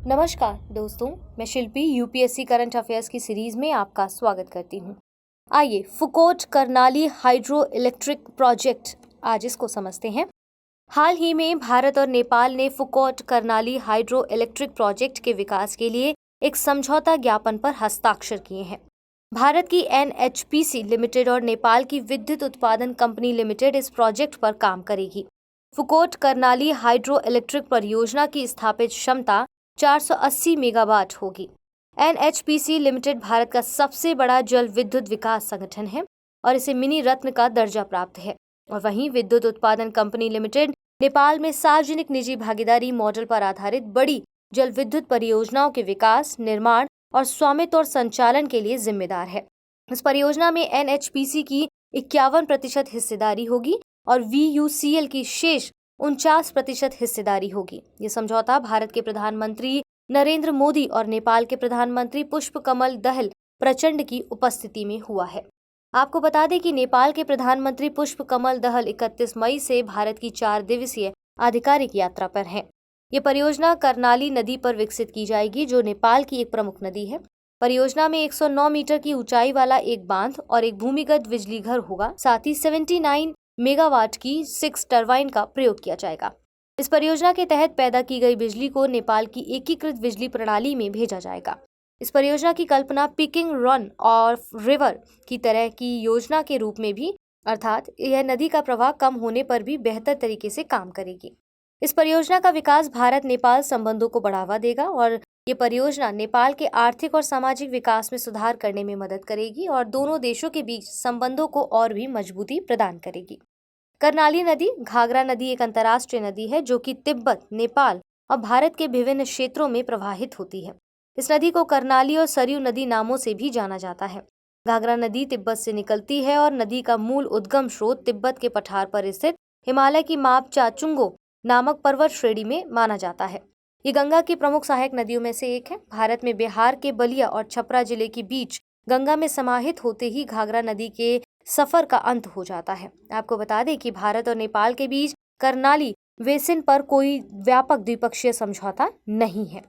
नमस्कार दोस्तों, मैं शिल्पी यूपीएससी करंट अफेयर्स की सीरीज में आपका स्वागत करती हूँ। आइए Phukot Karnali hydro electric project आज इसको समझते हैं। हाल ही में भारत और नेपाल ने Phukot Karnali hydro electric project के विकास के लिए एक समझौता ज्ञापन पर हस्ताक्षर किए हैं। भारत की एनएचपीसी लिमिटेड और नेपाल की विद्युत उत्पादन कंपनी लिमिटेड इस प्रोजेक्ट पर काम करेगी। फुकोट करनाली हाइड्रो इलेक्ट्रिक परियोजना की स्थापित क्षमता 480 मेगावाट होगी। एनएचपीसी लिमिटेड भारत का सबसे बड़ा जल विद्युत विकास संगठन है और इसे मिनी रत्न का दर्जा प्राप्त है। और वहीं विद्युत उत्पादन कंपनी लिमिटेड नेपाल में सार्वजनिक निजी भागीदारी मॉडल पर आधारित बड़ी जल विद्युत परियोजनाओं के विकास, निर्माण और स्वामित्व और संचालन के लिए जिम्मेदार है। इस परियोजना में एनएचपीसी की 51% हिस्सेदारी होगी और वीयूसीएल की शेष 49% हिस्सेदारी होगी। ये समझौता भारत के प्रधानमंत्री नरेंद्र मोदी और नेपाल के प्रधानमंत्री पुष्पकमल दहल प्रचंड की उपस्थिति में हुआ है। आपको बता दें कि नेपाल के प्रधानमंत्री पुष्पकमल दहल 31 मई से भारत की 4 दिवसीय आधिकारिक यात्रा पर हैं। ये परियोजना करनाली नदी पर विकसित की जाएगी, जो नेपाल की एक प्रमुख नदी है। परियोजना में 109 मीटर की ऊंचाई वाला एक बांध और एक भूमिगत बिजली घर होगा। साथ ही 79 मेगावाट की 6 टरबाइन का प्रयोग किया जाएगा। इस परियोजना के तहत पैदा की गई बिजली को नेपाल की एकीकृत बिजली प्रणाली में भेजा जाएगा। इस परियोजना की कल्पना पिकिंग रन और रिवर की तरह की योजना के रूप में भी, अर्थात यह नदी का प्रवाह कम होने पर भी बेहतर तरीके से काम करेगी। इस परियोजना का विकास भारत नेपाल संबंधों को बढ़ावा देगा और ये परियोजना नेपाल के आर्थिक और सामाजिक विकास में सुधार करने में मदद करेगी और दोनों देशों के बीच संबंधों को और भी मजबूती प्रदान करेगी। करनाली नदी घाघरा नदी एक अंतर्राष्ट्रीय नदी है जो कि तिब्बत, नेपाल और भारत के विभिन्न क्षेत्रों में प्रवाहित होती है। इस नदी को करनाली और सरयू नदी नामों से भी जाना जाता है। घाघरा नदी तिब्बत से निकलती है और नदी का मूल उद्गम स्रोत तिब्बत के पठार पर स्थित हिमालय की मापचाचुंगो नामक पर्वत श्रेणी में माना जाता है। ये गंगा की प्रमुख सहायक नदियों में से एक है। भारत में बिहार के बलिया और छपरा जिले के बीच गंगा में समाहित होते ही घाघरा नदी के सफर का अंत हो जाता है। आपको बता दें कि भारत और नेपाल के बीच करनाली बेसिन पर कोई व्यापक द्विपक्षीय समझौता नहीं है।